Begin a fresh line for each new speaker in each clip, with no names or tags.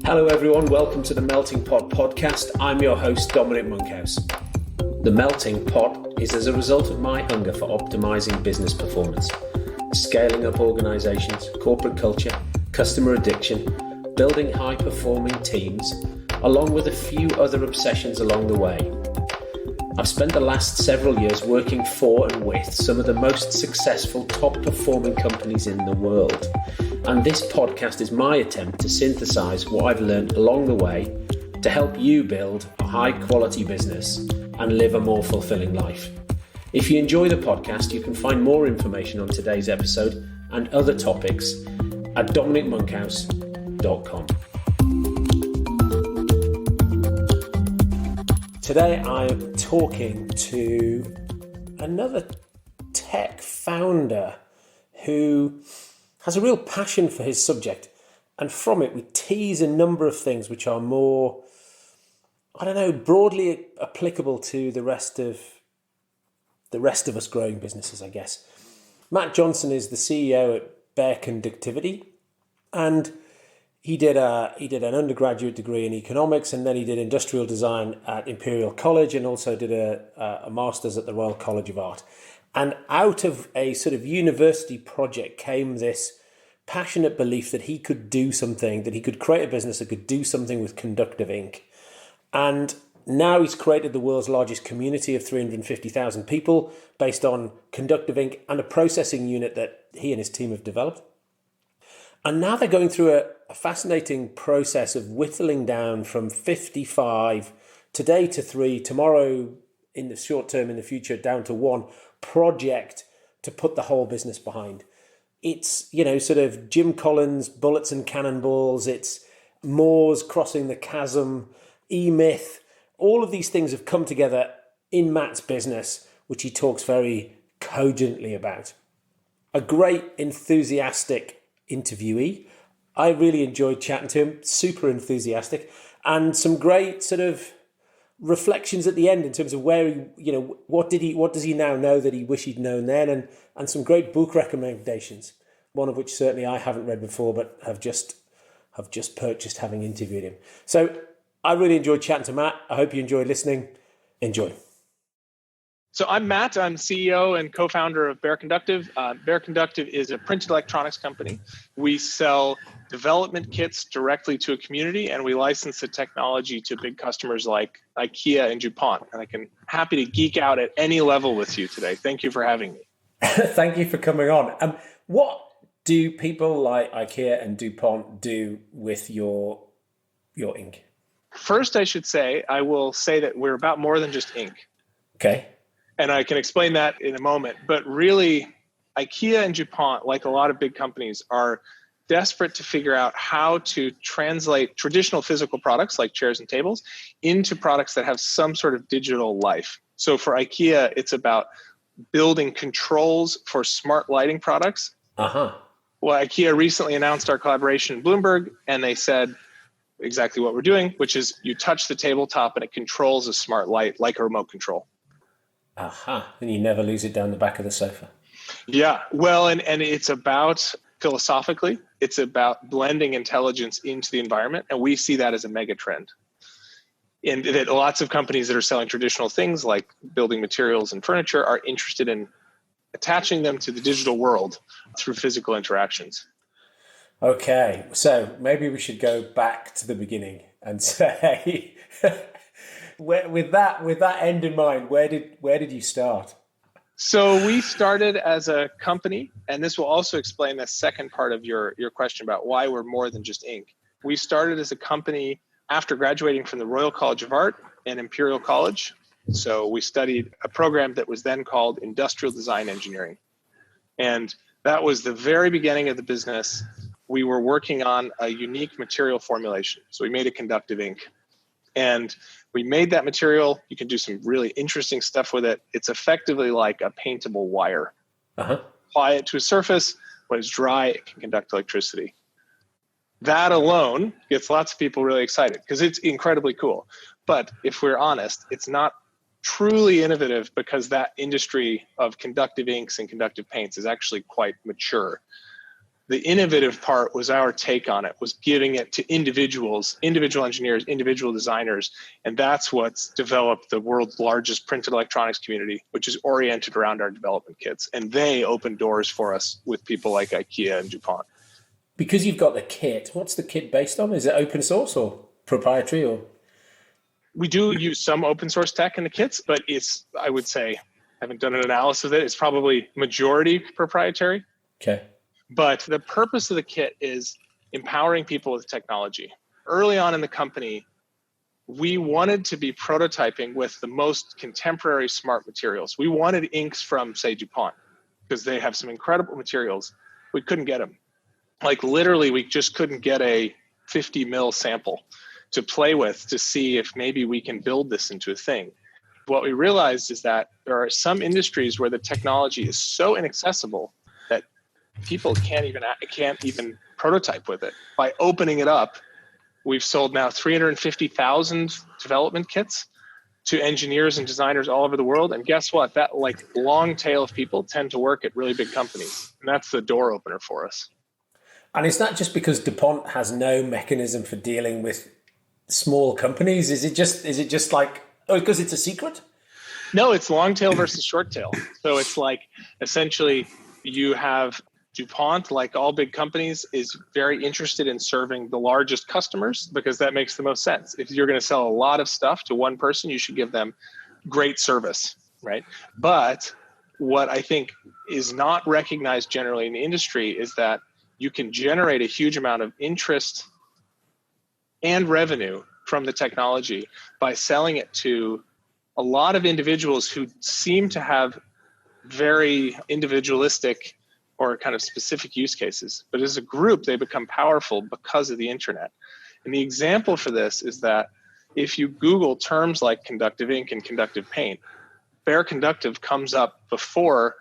Hello everyone, welcome to the Melting Pot podcast. I'm your host, Dominic Monkhouse. The Melting Pot is as a result of my hunger for optimizing business performance, scaling up organizations, corporate culture, customer addiction, building high-performing teams, along with a few other obsessions along the way. I've spent the last several years working for and with some of the most successful, top-performing companies in the world. And this podcast is my attempt to synthesize what I've learned along the way to help you build a high-quality business and live a more fulfilling life. If you enjoy the podcast, you can find more information on today's episode and other topics at dominicmonkhouse.com. Today I am talking to another tech founder who has a real passion for his subject, and from it we tease a number of things which are more, broadly applicable to the rest of us growing businesses, I guess. Matt Johnson is the CEO at Bare Conductivity, and he did an undergraduate degree in economics, and then he did industrial design at Imperial College, and also did a master's at the Royal College of Art. And out of a sort of university project came this passionate belief that he could do something, that he could create a business that could do something with conductive ink. And now he's created the world's largest community of 350,000 people based on conductive ink and a processing unit that he and his team have developed. And now they're going through a fascinating process of whittling down from 55 today to 3, tomorrow in the short term, in the future, down to 1 project to put the whole business behind. It's, sort of Jim Collins, bullets and cannonballs. It's Moore's Crossing the Chasm, E-Myth. All of these things have come together in Matt's business, which he talks very cogently about. A great, enthusiastic interviewee. I really enjoyed chatting to him, super enthusiastic, and some great sort of reflections at the end in terms of where he, what does he now know that he wished he'd known then, and some great book recommendations, one of which certainly I haven't read before, but have just purchased having interviewed him. So I really enjoyed chatting to Matt. I hope you enjoyed listening. Enjoy.
So I'm Matt. I'm CEO and co-founder of Bare Conductive. Bare Conductive is a printed electronics company. We sell development kits directly to a community, and we license the technology to big customers like Ikea and Dupont. And I'm happy to geek out at any level with you today. Thank you for having me.
Thank you for coming on. What do people like Ikea and Dupont do with your ink?
First, I will say that we're about more than just ink.
Okay.
And I can explain that in a moment. But really, IKEA and DuPont, like a lot of big companies, are desperate to figure out how to translate traditional physical products like chairs and tables into products that have some sort of digital life. So for IKEA, it's about building controls for smart lighting products.
Uh-huh.
Well, IKEA recently announced our collaboration in Bloomberg, and they said exactly what we're doing, which is you touch the tabletop and it controls a smart light like a remote control.
Aha, and you never lose it down the back of the sofa.
Yeah, well, and it's about, philosophically, it's about blending intelligence into the environment, and we see that as a mega trend. And that lots of companies that are selling traditional things like building materials and furniture are interested in attaching them to the digital world through physical interactions.
Okay, so maybe we should go back to the beginning and say... with that end in mind, where did you start?
So we started as a company, and this will also explain the second part of your question about why we're more than just ink. We started as a company after graduating from the Royal College of Art and Imperial College. So we studied a program that was then called Industrial Design Engineering. And that was the very beginning of the business. We were working on a unique material formulation. So we made a conductive ink. And we made that material. You can do some really interesting stuff with it. It's effectively like a paintable wire.
Uh-huh.
Apply it to a surface. When it's dry, it can conduct electricity. That alone gets lots of people really excited because it's incredibly cool. But if we're honest, it's not truly innovative because that industry of conductive inks and conductive paints is actually quite mature. The innovative part was our take on it, was giving it to individuals, individual engineers, individual designers. And that's what's developed the world's largest printed electronics community, which is oriented around our development kits. And they open doors for us with people like Ikea and Dupont.
Because you've got the kit, what's the kit based on? Is it open source or proprietary? Or
we do use some open source tech in the kits, but it's, I would say, I haven't done an analysis of it. It's probably majority proprietary.
Okay.
But the purpose of the kit is empowering people with technology. Early on in the company, we wanted to be prototyping with the most contemporary smart materials. We wanted inks from, say, DuPont, because they have some incredible materials. We couldn't get them. Like literally, we just couldn't get a 50 mil sample to play with to see if maybe we can build this into a thing. What we realized is that there are some industries where the technology is so inaccessible that people can't even prototype with it. By opening it up, we've sold now 350,000 development kits to engineers and designers all over the world. And guess what? That like long tail of people tend to work at really big companies. And that's the door opener for us.
And is that just because DuPont has no mechanism for dealing with small companies? Is it just like, oh, because it's a secret?
No, it's long tail versus short tail. So it's like essentially you have DuPont, like all big companies, is very interested in serving the largest customers because that makes the most sense. If you're going to sell a lot of stuff to one person, you should give them great service, right? But what I think is not recognized generally in the industry is that you can generate a huge amount of interest and revenue from the technology by selling it to a lot of individuals who seem to have very individualistic or kind of specific use cases. But as a group, they become powerful because of the internet. And the example for this is that if you Google terms like conductive ink and conductive paint, Bare Conductive comes up before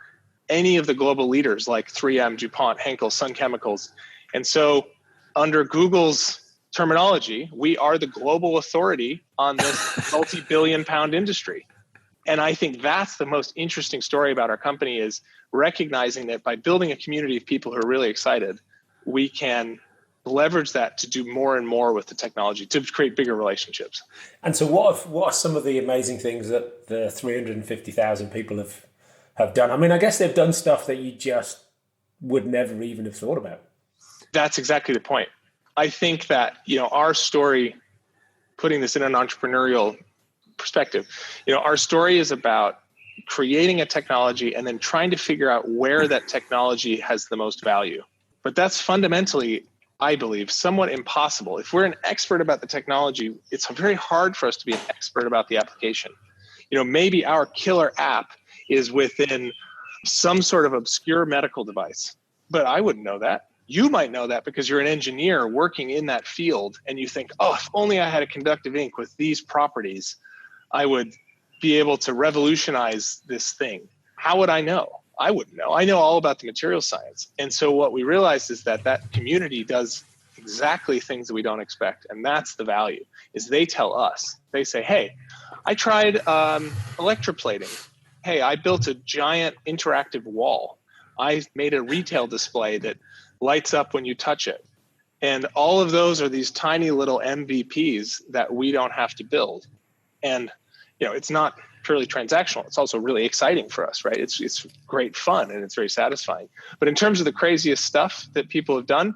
any of the global leaders like 3M, DuPont, Henkel, Sun Chemicals. And so under Google's terminology, we are the global authority on this multi-billion pound industry. And I think that's the most interesting story about our company, is recognizing that by building a community of people who are really excited, we can leverage that to do more and more with the technology to create bigger relationships.
And so what are some of the amazing things that the 350,000 people have done? I mean, I guess they've done stuff that you just would never even have thought about.
That's exactly the point. I think that, our story, putting this in an entrepreneurial perspective, our story is about creating a technology and then trying to figure out where that technology has the most value. But that's fundamentally, I believe, somewhat impossible. If we're an expert about the technology, it's very hard for us to be an expert about the application. Maybe our killer app is within some sort of obscure medical device, but I wouldn't know that. You might know that because you're an engineer working in that field and you think, oh, if only I had a conductive ink with these properties, I would be able to revolutionize this thing. How would I know? I wouldn't know. I know all about the material science. And so what we realized is that community does exactly things that we don't expect. And that's the value, is they tell us. They say, hey, I tried electroplating. Hey, I built a giant interactive wall. I made a retail display that lights up when you touch it. And all of those are these tiny little MVPs that we don't have to build. And it's not purely transactional. It's also really exciting for us, right? It's great fun and it's very satisfying. But in terms of the craziest stuff that people have done,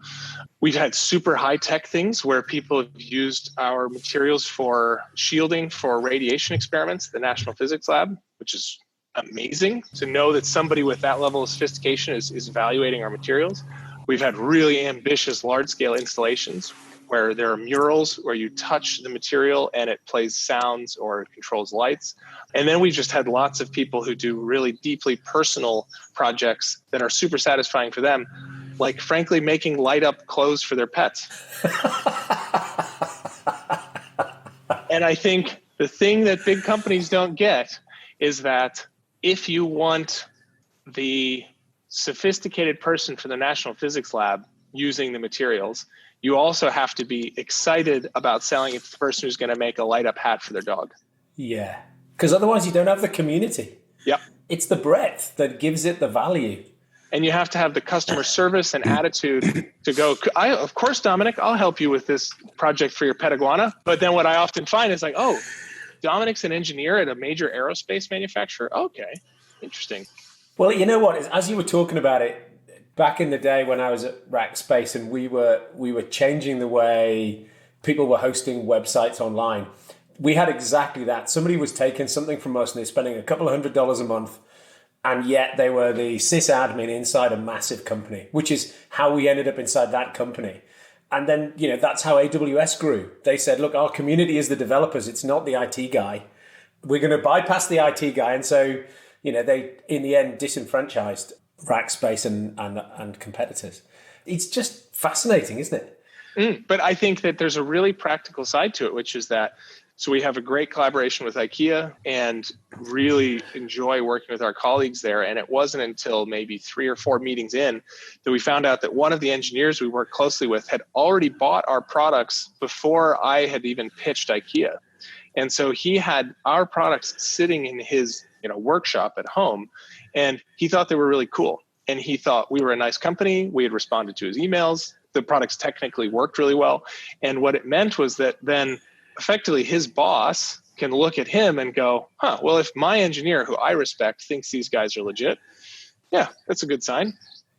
we've had super high-tech things where people have used our materials for shielding for radiation experiments, the National Physics Lab, which is amazing to know that somebody with that level of sophistication is evaluating our materials. We've had really ambitious large-scale installations where there are murals where you touch the material and it plays sounds or controls lights. And then we've just had lots of people who do really deeply personal projects that are super satisfying for them, like frankly making light up clothes for their pets. And I think the thing that big companies don't get is that if you want the sophisticated person for the National Physics Lab using the materials, you also have to be excited about selling it to the person who's going to make a light up hat for their dog.
Yeah, because otherwise you don't have the community.
Yep.
It's the breadth that gives it the value.
And you have to have the customer service and attitude to go, of course, Dominic, I'll help you with this project for your pet iguana. But then what I often find is like, oh, Dominic's an engineer at a major aerospace manufacturer. Okay, interesting.
Well, you know what? As you were talking about it, back in the day when I was at Rackspace and we were changing the way people were hosting websites online, we had exactly that. Somebody was taking something from us and they're spending a couple of $100s a month, and yet they were the sysadmin inside a massive company, which is how we ended up inside that company. And then, that's how AWS grew. They said, look, our community is the developers. It's not the IT guy. We're going to bypass the IT guy. And so, they, in the end, disenfranchised Rackspace and competitors. It's just fascinating, isn't it?
But I think that there's a really practical side to it, which is that, so we have a great collaboration with Ikea and really enjoy working with our colleagues there. And it wasn't until maybe 3 or 4 meetings in that we found out that one of the engineers we worked closely with had already bought our products before I had even pitched Ikea. And so he had our products sitting in his workshop at home, and he thought they were really cool. And he thought we were a nice company. We had responded to his emails. The products technically worked really well. And what it meant was that then effectively his boss can look at him and go, well, if my engineer, who I respect, thinks these guys are legit, yeah, that's a good sign.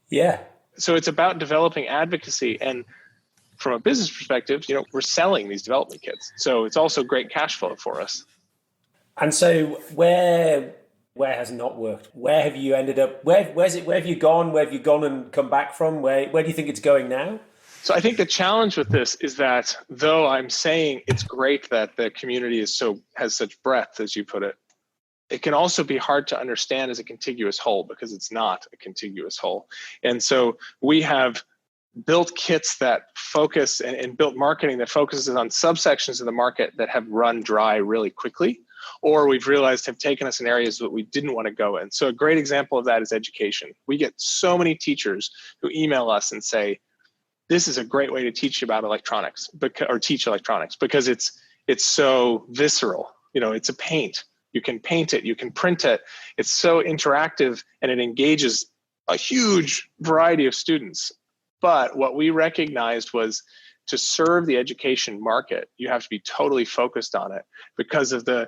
Yeah.
So it's about developing advocacy. And from a business perspective, we're selling these development kits. So it's also great cash flow for us.
And so where has not worked? Where have you ended up? Where have you gone? Where have you gone and come back from? Where do you think it's going now?
So I think the challenge with this is that though I'm saying it's great that the community has such breadth, as you put it, it can also be hard to understand as a contiguous whole because it's not a contiguous whole. And so we have built kits that focus and built marketing that focuses on subsections of the market that have run dry really quickly, or we've realized have taken us in areas that we didn't want to go in. So a great example of that is education. We get so many teachers who email us and say, this is a great way to teach about electronics or teach electronics because it's so visceral. It's a paint. You can paint it, you can print it. It's so interactive and it engages a huge variety of students. But what we recognized was to serve the education market, you have to be totally focused on it because of the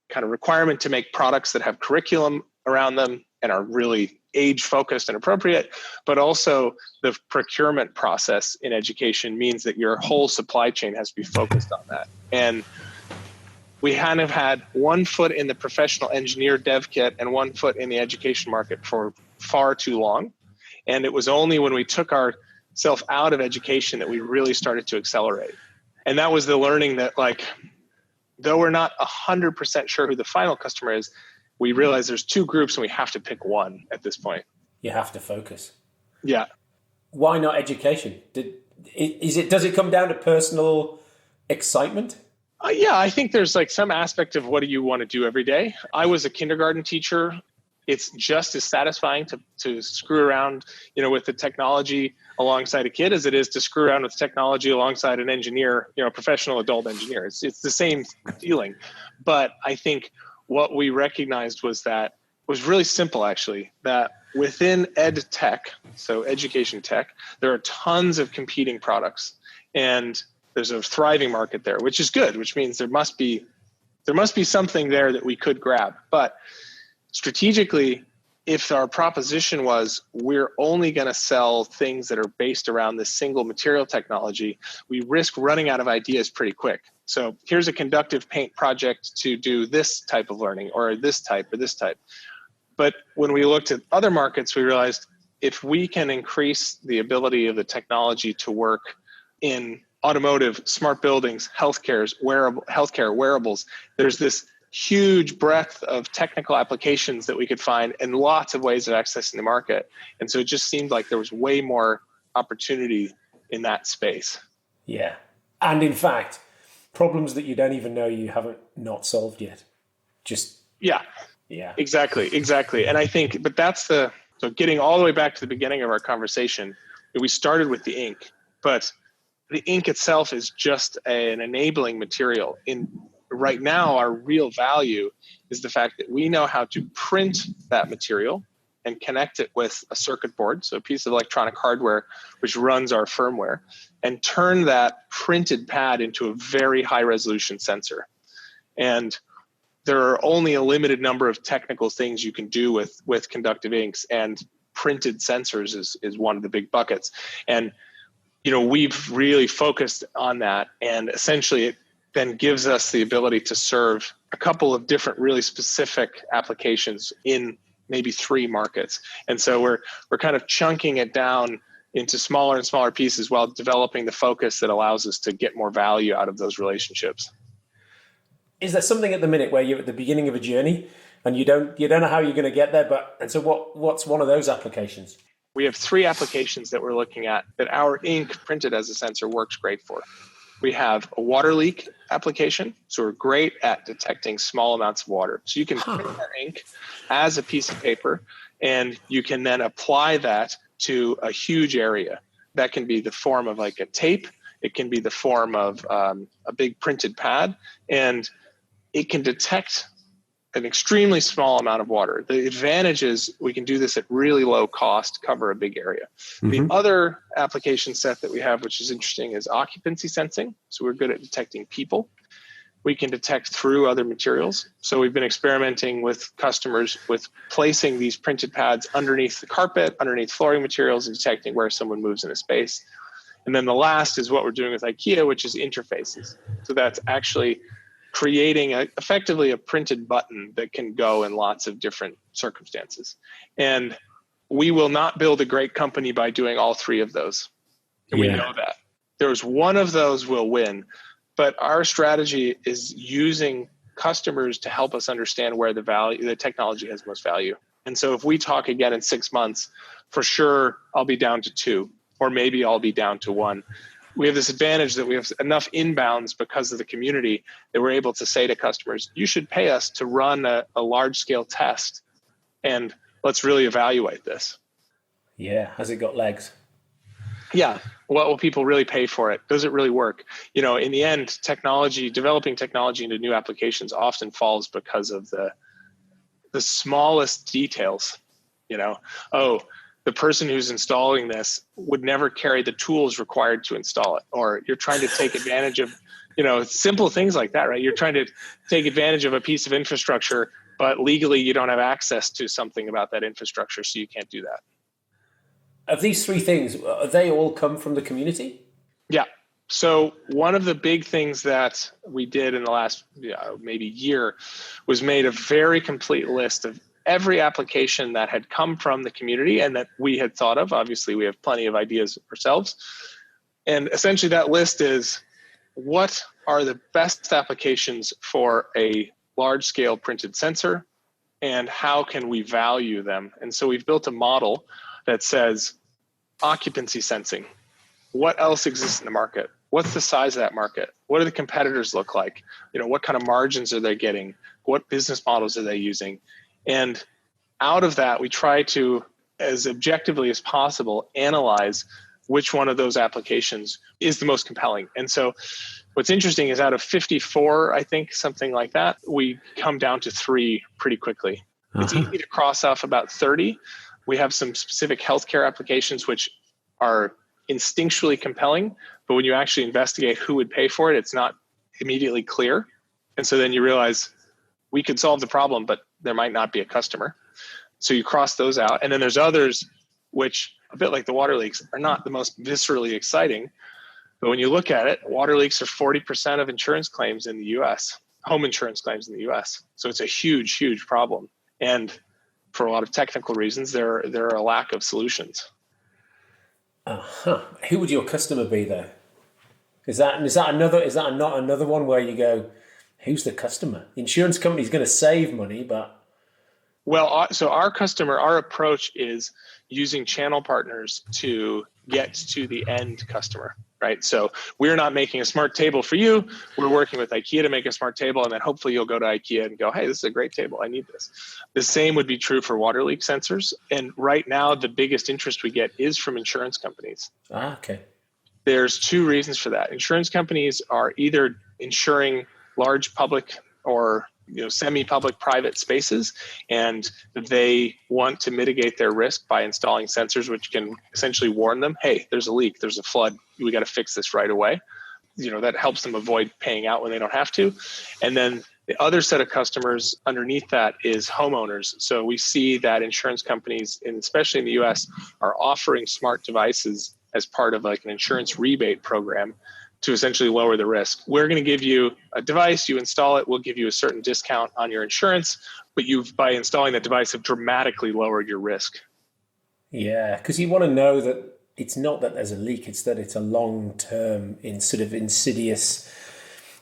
kind of requirement to make products that have curriculum around them and are really age focused and appropriate, but also the procurement process in education means that your whole supply chain has to be focused on that. And we kind of had one foot in the professional engineer dev kit and one foot in the education market for far too long. And it was only when we took ourselves out of education that we really started to accelerate. And that was the learning that, though we're not 100% sure who the final customer is, we realize there's 2 groups and we have to pick one at this point.
You have to focus.
Yeah.
Why not education? Does it come down to personal excitement?
Yeah, I think there's some aspect of what do you want to do every day. I was a kindergarten teacher. It's just as satisfying to screw around, with the technology alongside a kid as it is to screw around with technology alongside an engineer, a professional adult engineer. It's the same feeling. But I think what we recognized was really simple, actually, that within ed tech, so education tech, there are tons of competing products and there's a thriving market there, which is good, which means there must be something there that we could grab. But strategically, if our proposition was we're only going to sell things that are based around this single material technology, we risk running out of ideas pretty quick. So here's a conductive paint project to do this type of learning or this type. But when we looked at other markets, we realized if we can increase the ability of the technology to work in automotive, smart buildings, healthcare, wearables, there's this huge breadth of technical applications that we could find and lots of ways of accessing the market. And so it just seemed like there was way more opportunity in that space.
Yeah. And in fact, problems that you don't even know you haven't not solved yet. Yeah.
Exactly. And I think, but so getting all the way back to the beginning of our conversation, we started with the ink, but the ink itself is just an enabling material. Right now, our real value is the fact that we know how to print that material and connect it with a circuit board, so a piece of electronic hardware which runs our firmware, and turn that printed pad into a very high resolution sensor. And there are only a limited number of technical things you can do with conductive inks, and printed sensors is one of the big buckets. And we've really focused on that, and essentially it then gives us the ability to serve a couple of different really specific applications in maybe 3 markets. And so we're kind of chunking it down into smaller and smaller pieces while developing the focus that allows us to get more value out of those relationships.
Is there something at the minute where you're at the beginning of a journey and you don't know how you're going to get there, and so what's one of those applications?
We have 3 applications that we're looking at that our ink printed as a sensor works great for. We have a water leak application. So we're great at detecting small amounts of water. So you can print our ink as a piece of paper, and you can then apply that to a huge area. That can be the form of like a tape. It can be the form of a big printed pad, and it can detect an extremely small amount of water. The advantage is we can do this at really low cost, cover a big area. Mm-hmm. The other application set that we have, which is interesting, is occupancy sensing. So we're good at detecting people. We can detect through other materials. So we've been experimenting with customers with placing these printed pads underneath the carpet, underneath flooring materials, and detecting where someone moves in a space. And then the last is what we're doing with Ikea, which is interfaces. So that's actually creating effectively a printed button that can go in lots of different circumstances. And we will not build a great company by doing all 3 of those. And we know that. There's one of those will win, but our strategy is using customers to help us understand where the technology has most value. And so if we talk again in 6 months, for sure, I'll be down to 2, or maybe I'll be down to 1. We have this advantage that we have enough inbounds because of the community that we're able to say to customers, you should pay us to run a large-scale test, and let's really evaluate this.
Yeah. Has it got legs?
Yeah. What will people really pay for it? Does it really work? In the end, developing technology into new applications often falls because of the smallest details. The person who's installing this would never carry the tools required to install it. Or you're trying to take advantage of, simple things like that, right? You're trying to take advantage of a piece of infrastructure, but legally you don't have access to something about that infrastructure, so you can't do that.
Of these 3 things, they all come from the community?
Yeah. So one of the big things that we did in the last maybe year was made a very complete list of every application that had come from the community and that we had thought of. Obviously, we have plenty of ideas ourselves. And essentially that list is, what are the best applications for a large-scale printed sensor, and how can we value them? And so we've built a model that says occupancy sensing. What else exists in the market? What's the size of that market? What do the competitors look like? What kind of margins are they getting? What business models are they using? And out of that, we try to, as objectively as possible, analyze which one of those applications is the most compelling. And so what's interesting is out of 54, I think, something like that, we come down to 3 pretty quickly. It's easy to cross off about 30. We have some specific healthcare applications which are instinctually compelling, but when you actually investigate who would pay for it, it's not immediately clear. And so then you realize we could solve the problem, but there might not be a customer. So you cross those out. And then there's others which, a bit like the water leaks, are not the most viscerally exciting. But when you look at it, water leaks are 40% of insurance claims in the US, home insurance claims in the US. So it's a huge, huge problem. And for a lot of technical reasons, there are a lack of solutions.
Who would your customer be there? Is that not another one where you go, who's the customer? The insurance company's going to save money, but...
Well, so our approach is using channel partners to get to the end customer, right? So we're not making a smart table for you. We're working with Ikea to make a smart table, and then hopefully you'll go to Ikea and go, hey, this is a great table. I need this. The same would be true for water leak sensors. And right now, the biggest interest we get is from insurance companies.
Okay.
There's 2 reasons for that. Insurance companies are either insuring large public or semi-public private spaces, and they want to mitigate their risk by installing sensors which can essentially warn them, hey, there's a leak, there's a flood, we got to fix this right away. That helps them avoid paying out when they don't have to. And then the other set of customers underneath that is homeowners. So we see that insurance companies, and especially in the US, are offering smart devices as part of like an insurance rebate program to essentially lower the risk. We're going to give you a device, you install it, we'll give you a certain discount on your insurance, but you've, by installing that device, have dramatically lowered your risk.
Yeah, because you want to know that it's not that there's a leak, it's that it's a long-term sort of insidious,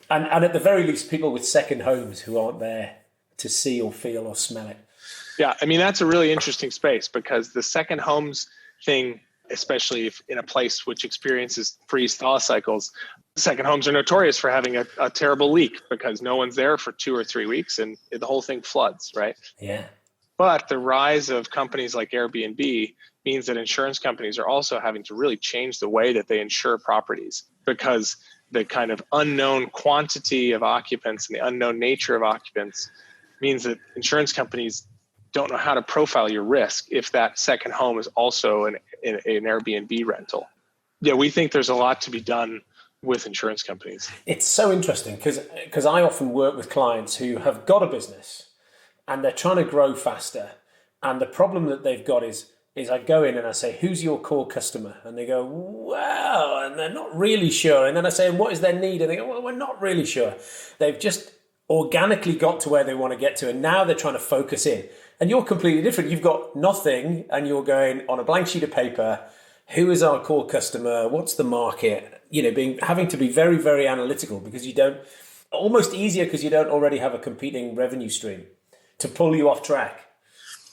and at the very least, people with second homes who aren't there to see or feel or smell it.
Yeah, I mean, that's a really interesting space, because the second homes thing, especially if in a place which experiences freeze-thaw cycles, second homes are notorious for having a terrible leak because no one's there for 2 or 3 weeks and the whole thing floods, right?
Yeah.
But the rise of companies like Airbnb means that insurance companies are also having to really change the way that they insure properties, because the kind of unknown quantity of occupants and the unknown nature of occupants means that insurance companies don't know how to profile your risk if that second home is also an Airbnb rental. Yeah, we think there's a lot to be done with insurance companies.
It's so interesting because I often work with clients who have got a business and they're trying to grow faster. And the problem that they've got is I go in and I say, who's your core customer? And they go, wow, and they're not really sure. And then I say, what is their need? And they go, well, we're not really sure. They've just organically got to where they want to get to. And now they're trying to focus in. And you're completely different. You've got nothing and you're going on a blank sheet of paper. Who is our core customer? What's the market? Having to be very, very analytical because almost easier because you don't already have a competing revenue stream to pull you off track.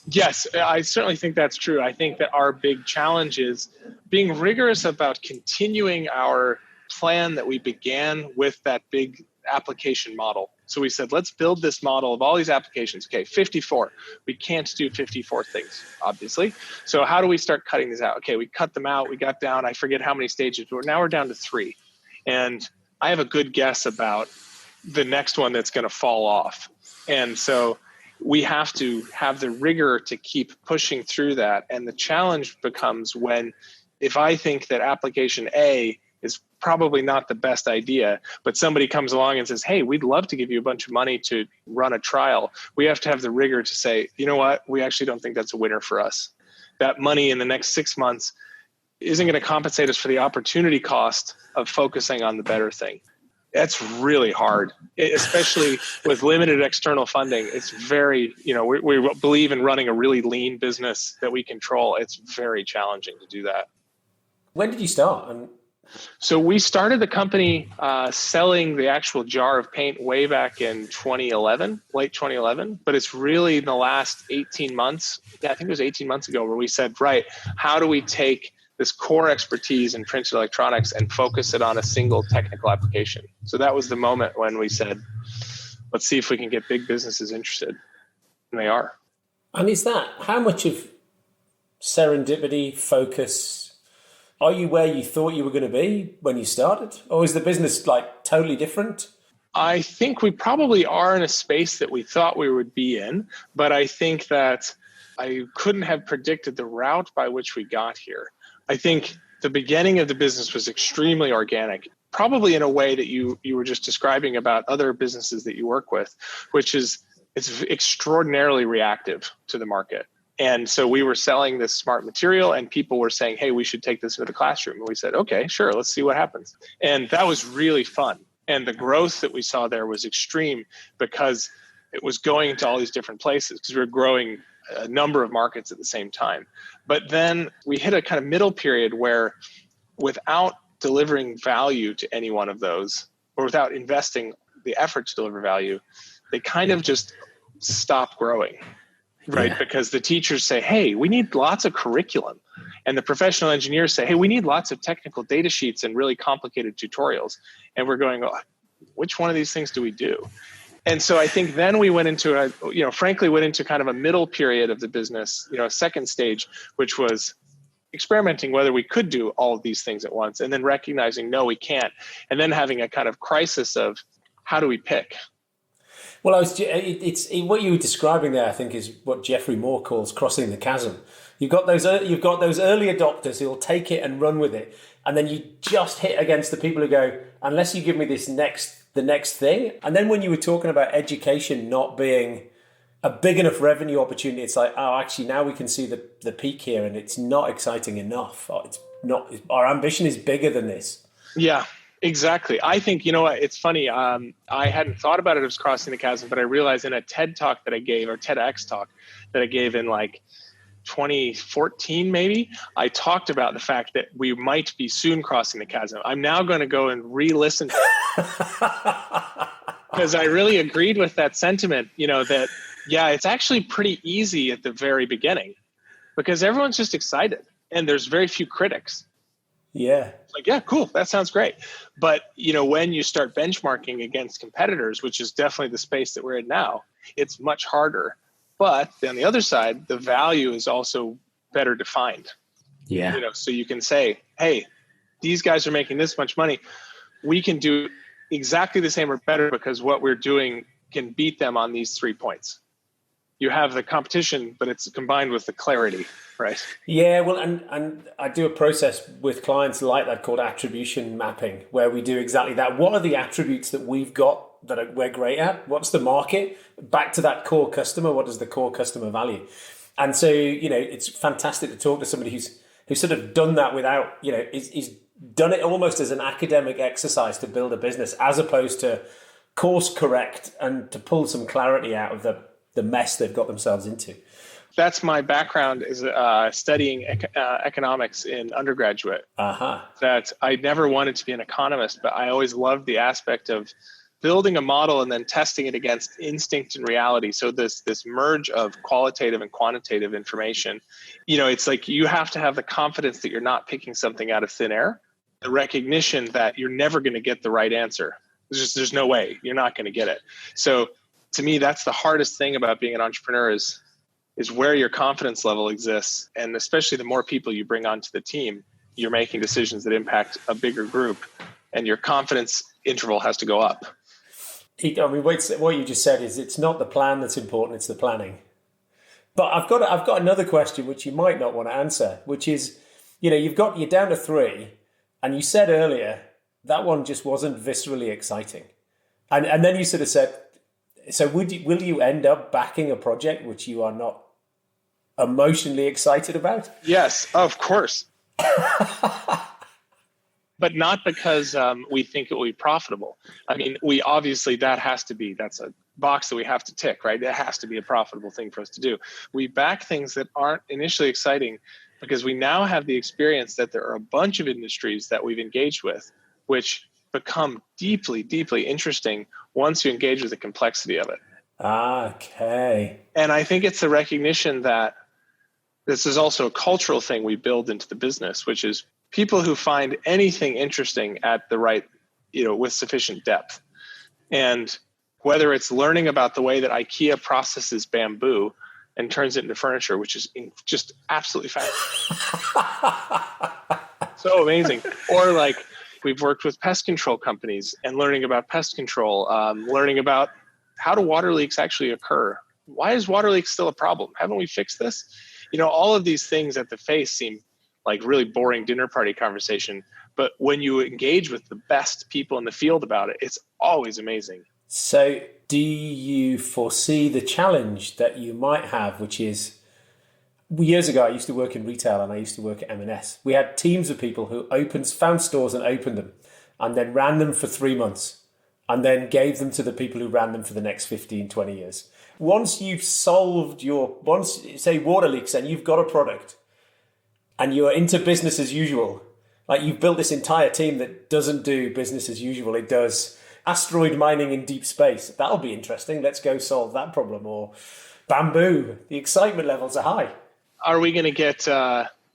Yes, I certainly think that's true. I think that our big challenge is being rigorous about continuing our plan that we began with that big application model. So we said, let's build this model of all these applications. Okay, 54. We can't do 54 things, obviously. So how do we start cutting these out? Okay, we cut them out. We got down, I forget how many stages, but now we're down to 3. And I have a good guess about the next one that's going to fall off. And so we have to have the rigor to keep pushing through that. And the challenge becomes if I think that application A is probably not the best idea, but somebody comes along and says, hey, we'd love to give you a bunch of money to run a trial. We have to have the rigor to say, you know what, we actually don't think that's a winner for us. That money in the next 6 months isn't going to compensate us for the opportunity cost of focusing on the better thing. That's really hard, especially with limited external funding. It's very, we believe in running a really lean business that we control. It's very challenging to do that.
When did you start?
So we started the company selling the actual jar of paint way back in 2011, late 2011. But it's really in the last 18 months, I think it was 18 months ago, where we said, right, how do we take this core expertise in printed electronics and focus it on a single technical application? So that was the moment when we said, let's see if we can get big businesses interested. And they are.
And is that, how much of serendipity, focus, are you where you thought you were going to be when you started? Or is the business like totally different?
I think we probably are in a space that we thought we would be in, but I think that I couldn't have predicted the route by which we got here. I think the beginning of the business was extremely organic, probably in a way that you were just describing about other businesses that you work with, which is it's extraordinarily reactive to the market. And so we were selling this smart material and people were saying, hey, we should take this into the classroom. And we said, okay, sure, let's see what happens. And that was really fun. And the growth that we saw there was extreme because it was going into all these different places because we were growing a number of markets at the same time. But then we hit a kind of middle period where without delivering value to any one of those, or without investing the effort to deliver value, they kind of just stop growing, right? Yeah. Because the teachers say, hey, we need lots of curriculum. And the professional engineers say, hey, we need lots of technical data sheets and really complicated tutorials. And we're going, oh, which one of these things do we do? And so I think then we went into kind of a middle period of the business, a second stage, which was experimenting whether we could do all of these things at once, and then recognizing, no, we can't. And then having a kind of crisis of how do we pick?
Well, what you were describing there, I think, is what Geoffrey Moore calls crossing the chasm. You've got those early adopters who'll take it and run with it, and then you just hit against the people who go, unless you give me the next thing. And then when you were talking about education not being a big enough revenue opportunity, it's like, oh, actually now we can see the peak here, and it's not exciting enough. It's not. Our ambition is bigger than this.
Yeah. Exactly. I think, you know what, it's funny. I hadn't thought about it as crossing the chasm, but I realized in a TED talk that I gave, or TEDx talk that I gave in like 2014, maybe, I talked about the fact that we might be soon crossing the chasm. I'm now going to go and re-listen to it because I really agreed with that sentiment, that, yeah, it's actually pretty easy at the very beginning because everyone's just excited and there's very few critics.
Yeah.
It's like, yeah, cool. That sounds great. But, when you start benchmarking against competitors, which is definitely the space that we're in now, it's much harder. But on the other side, the value is also better defined.
Yeah.
So you can say, hey, these guys are making this much money. We can do exactly the same or better because what we're doing can beat them on these 3 points. You have the competition, but it's combined with the clarity, right?
Yeah, well, and I do a process with clients like that called attribution mapping, where we do exactly that. What are the attributes that we've got that we're great at? What's the market? Back to that core customer, what is the core customer value? And so, it's fantastic to talk to somebody who's sort of done that without, is done it almost as an academic exercise to build a business, as opposed to course correct and to pull some clarity out of the mess they've got themselves into.
That's my background, is studying economics in undergraduate. That I never wanted to be an economist, but I always loved the aspect of building a model and then testing it against instinct and reality. So this merge of qualitative and quantitative information, it's like you have to have the confidence that you're not picking something out of thin air, the recognition that you're never going to get the right answer. There's no way you're not going to get it. So to me, that's the hardest thing about being an entrepreneur is where your confidence level exists. And especially the more people you bring onto the team, you're making decisions that impact a bigger group, and your confidence interval has to go up.
I mean, what you just said is it's not the plan that's important, it's the planning. But I've got another question which you might not want to answer, which is, you're down to 3, and you said earlier that one just wasn't viscerally exciting. And then you sort of said, so will you end up backing a project which you are not emotionally excited about?
Yes, of course. But not because we think it will be profitable. I mean, that's a box that we have to tick, right? It has to be a profitable thing for us to do. We back things that aren't initially exciting because we now have the experience that there are a bunch of industries that we've engaged with, which become deeply, deeply interesting once you engage with the complexity of it.
Okay.
And I think it's the recognition that this is also a cultural thing we build into the business, which is people who find anything interesting at the right, with sufficient depth. And whether it's learning about the way that Ikea processes bamboo and turns it into furniture, which is just absolutely fascinating. So amazing. Or like, we've worked with pest control companies and learning about pest control, learning about how do water leaks actually occur? Why is water leaks still a problem? Haven't we fixed this? All of these things at the face seem like really boring dinner party conversation. But when you engage with the best people in the field about it, it's always amazing.
So do you foresee the challenge that you might have, which is, years ago, I used to work in retail and I used to work at M&S. We had teams of people who found stores and opened them and then ran them for 3 months and then gave them to the people who ran them for the next 15, 20 years. Once you've solved say water leaks and you've got a product and you're into business as usual, like you've built this entire team that doesn't do business as usual, it does asteroid mining in deep space. That'll be interesting. Let's go solve that problem. Or bamboo, the excitement levels are high.
Are we going to get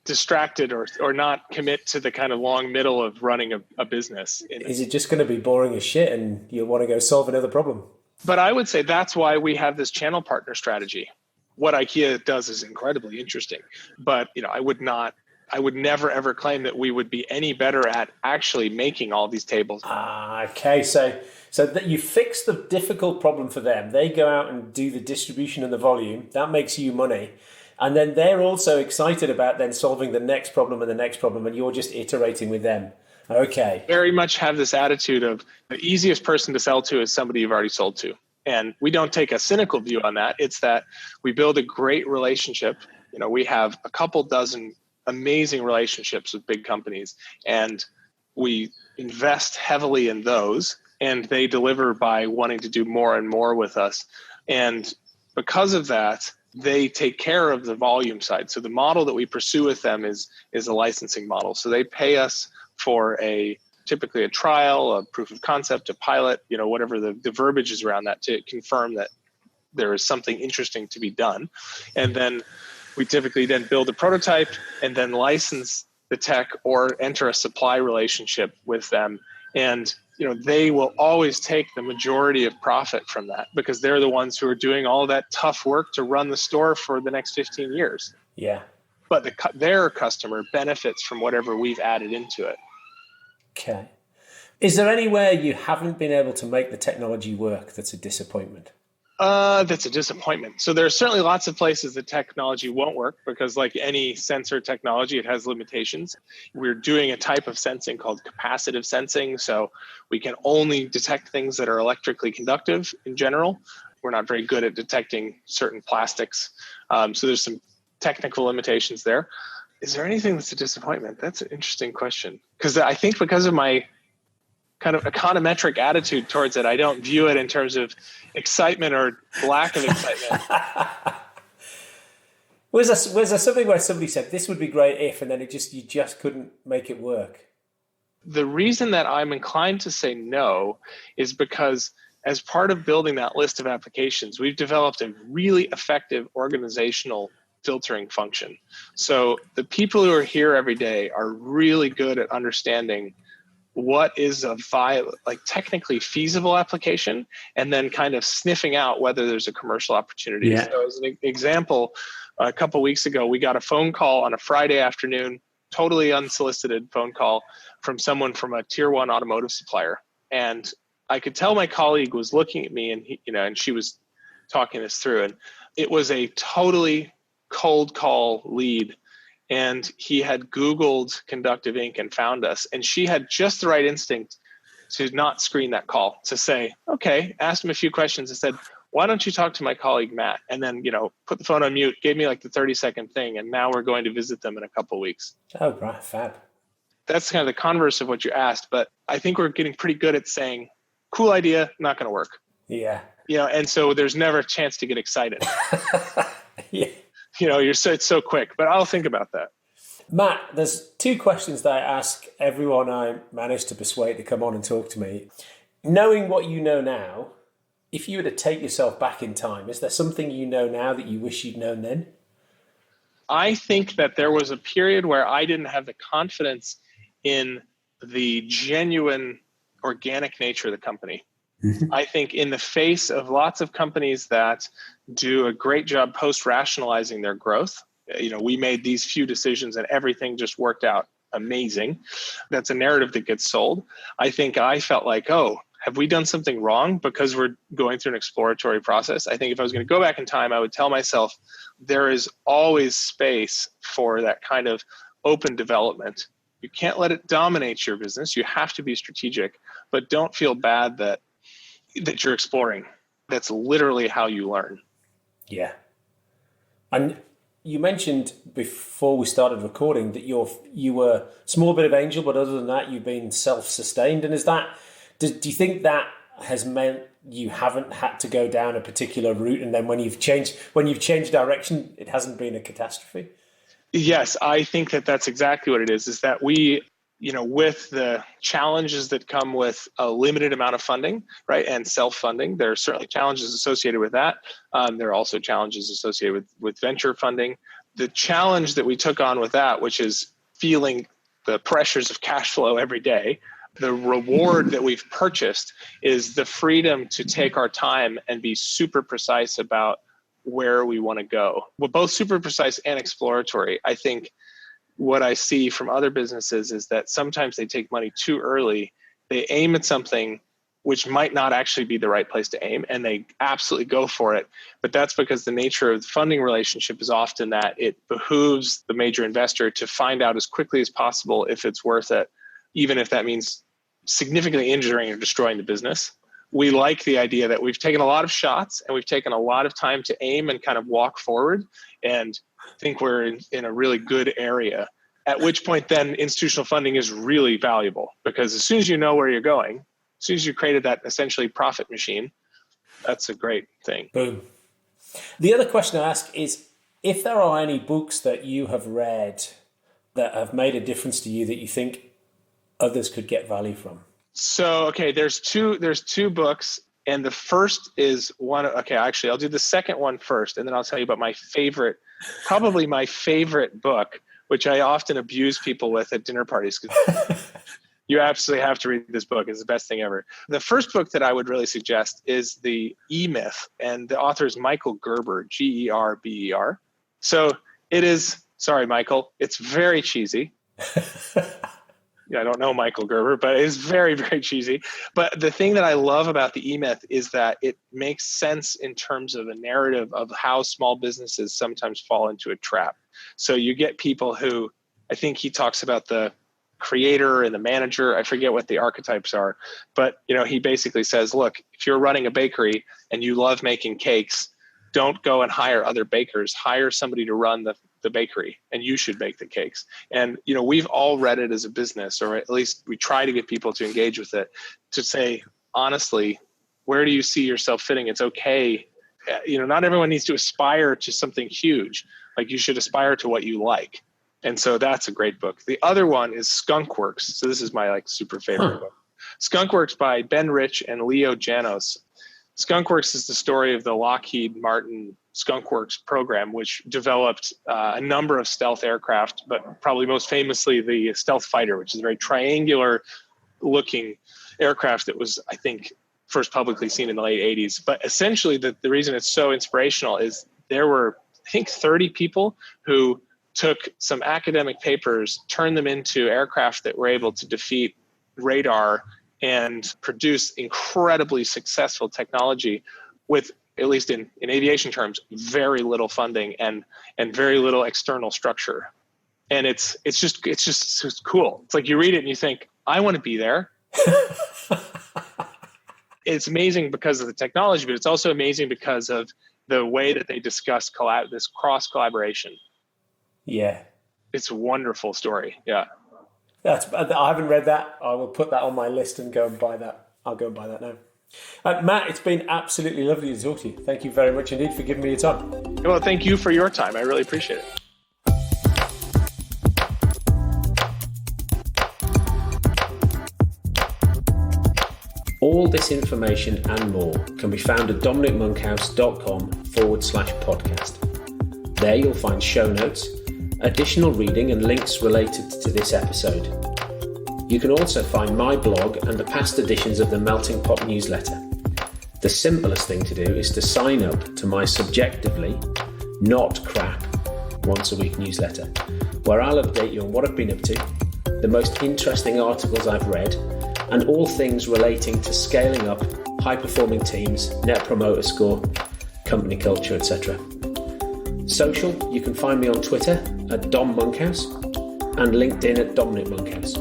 distracted or not commit to the kind of long middle of running a business?
Is it just going to be boring as shit and you'll want to go solve another problem?
But I would say that's why we have this channel partner strategy. What IKEA does is incredibly interesting, but I would not I would never, ever claim that we would be any better at actually making all these tables.
Okay. So that you fix the difficult problem for them. They go out and do the distribution and the volume. That makes you money. And then they're also excited about then solving the next problem and the next problem, and you're just iterating with them. Okay.
Very much have this attitude of the easiest person to sell to is somebody you've already sold to. And we don't take a cynical view on that. It's that we build a great relationship. We have a couple dozen amazing relationships with big companies, and we invest heavily in those, and they deliver by wanting to do more and more with us. And because of that, they take care of the volume side. So the model that we pursue with them is a licensing model. So they pay us for typically a trial, a proof of concept, a pilot, whatever the verbiage is around that, to confirm that there is something interesting to be done. And then we typically then build a prototype and then license the tech or enter a supply relationship with them. And they will always take the majority of profit from that, because they're the ones who are doing all that tough work to run the store for the next 15 years.
Yeah.
But their customer benefits from whatever we've added into it.
Okay. Is there anywhere you haven't been able to make the technology work that's a disappointment?
That's a disappointment. So there are certainly lots of places that technology won't work, because like any sensor technology, it has limitations. We're doing a type of sensing called capacitive sensing. So we can only detect things that are electrically conductive in general. We're not very good at detecting certain plastics. So there's some technical limitations there. Is there anything that's a disappointment? That's an interesting question. Because I think because of my kind of econometric attitude towards it, I don't view it in terms of excitement or lack of excitement.
Was there something where somebody said, this would be great if, and then you just couldn't make it work?
The reason that I'm inclined to say no is because as part of building that list of applications, we've developed a really effective organizational filtering function. So the people who are here every day are really good at understanding what is a technically feasible application, and then kind of sniffing out whether there's a commercial opportunity.
Yeah.
So as an example, a couple of weeks ago, we got a phone call on a Friday afternoon, totally unsolicited phone call from someone from a tier 1 automotive supplier. And I could tell my colleague was looking at me, and and she was talking this through, and it was a totally cold call lead. And he had Googled Conductive Inc. and found us. And she had just the right instinct to not screen that call, to say, okay, asked him a few questions and said, why don't you talk to my colleague, Matt? And then, put the phone on mute, gave me like the 30-second thing. And now we're going to visit them in a couple of weeks.
Oh, right, fab.
That's kind of the converse of what you asked. But I think we're getting pretty good at saying, cool idea, not going to work.
Yeah.
And so there's never a chance to get excited.
Yeah.
It's so quick, but I'll think about that.
Matt, there's 2 questions that I ask everyone I manage to persuade to come on and talk to me. Knowing what you know now, if you were to take yourself back in time, is there something you know now that you wish you'd known then?
I think that there was a period where I didn't have the confidence in the genuine organic nature of the company. Mm-hmm. I think in the face of lots of companies that do a great job post-rationalizing their growth, we made these few decisions and everything just worked out amazing. That's a narrative that gets sold. I think I felt like, have we done something wrong because we're going through an exploratory process? I think if I was going to go back in time, I would tell myself there is always space for that kind of open development. You can't let it dominate your business. You have to be strategic, but don't feel bad that you're exploring. That's literally how you learn.
Yeah. And you mentioned before we started recording that you were a small bit of angel, but other than that, you've been self-sustained. And do you think that has meant you haven't had to go down a particular route, and then when you've changed direction, it hasn't been a catastrophe?
Yes, I think that's exactly what it is that we, with the challenges that come with a limited amount of funding, right, and self-funding, there are certainly challenges associated with that. There are also challenges associated with venture funding. The challenge that we took on with that, which is feeling the pressures of cash flow every day, the reward that we've purchased is the freedom to take our time and be super precise about where we want to go. We're both super precise and exploratory. I think what I see from other businesses is that sometimes they take money too early. They aim at something which might not actually be the right place to aim, and they absolutely go for it. But that's because the nature of the funding relationship is often that it behooves the major investor to find out as quickly as possible if it's worth it, even if that means significantly injuring or destroying the business. We like the idea that we've taken a lot of shots and we've taken a lot of time to aim and kind of walk forward and think we're in a really good area, at which point then institutional funding is really valuable, because as soon as you know where you're going, as soon as you created that essentially profit machine, that's a great thing.
Boom. The other question I ask is if there are any books that you have read that have made a difference to you that you think others could get value from.
So, okay, there's two books, and the first is one. Okay, actually, I'll do the second one first, and then I'll tell you about my favorite, probably my favorite book, which I often abuse people with at dinner parties. You absolutely have to read this book. It's the best thing ever. The first book that I would really suggest is The E-Myth, and the author is Michael Gerber, Gerber. So it is, sorry, Michael, it's very cheesy. I don't know Michael Gerber, but it is very, very cheesy. But the thing that I love about The E-Myth is that it makes sense in terms of a narrative of how small businesses sometimes fall into a trap. So you get people who, I think he talks about the creator and the manager. I forget what the archetypes are, but he basically says, look, if you're running a bakery and you love making cakes, don't go and hire other bakers, hire somebody to run the bakery, and you should bake the cakes. And, we've all read it as a business, or at least we try to get people to engage with it, to say, honestly, where do you see yourself fitting? It's okay. Not everyone needs to aspire to something huge. Like, you should aspire to what you like. And so that's a great book. The other one is Skunk Works. So this is my super favorite book. Skunk Works by Ben Rich and Leo Janos. Skunk Works is the story of the Lockheed Martin Skunk Works program, which developed a number of stealth aircraft, but probably most famously the Stealth Fighter, which is a very triangular looking aircraft that was, I think, first publicly seen in the late 80s. But essentially the reason it's so inspirational is there were, I think, 30 people who took some academic papers, turned them into aircraft that were able to defeat radar and produce incredibly successful technology with, at least in aviation terms, very little funding and very little external structure. And it's just cool. It's like you read it and you think, I want to be there. It's amazing because of the technology, but it's also amazing because of the way that they discuss this cross collaboration.
Yeah.
It's a wonderful story. Yeah.
I haven't read that. I will put that on my list and go and buy that. I'll go and buy that now. Matt, it's been absolutely lovely to talk to you. Thank you very much indeed for giving me your time.
Well, thank you for your time. I really appreciate it.
All this information and more can be found at dominicmonkhouse.com/podcast. There you'll find show notes, additional reading and links related to this episode. You can also find my blog and the past editions of the Melting Pot newsletter. The simplest thing to do is to sign up to my subjectively not crap once a week newsletter, where I'll update you on what I've been up to, the most interesting articles I've read, and all things relating to scaling up, high-performing teams, net promoter score, company culture, etc. Social, you can find me on Twitter at Dom Monkhouse and LinkedIn at Dominic Monkhouse.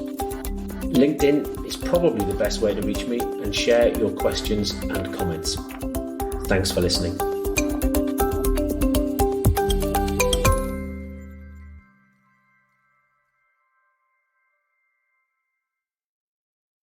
LinkedIn is probably the best way to reach me and share your questions and comments. Thanks for listening.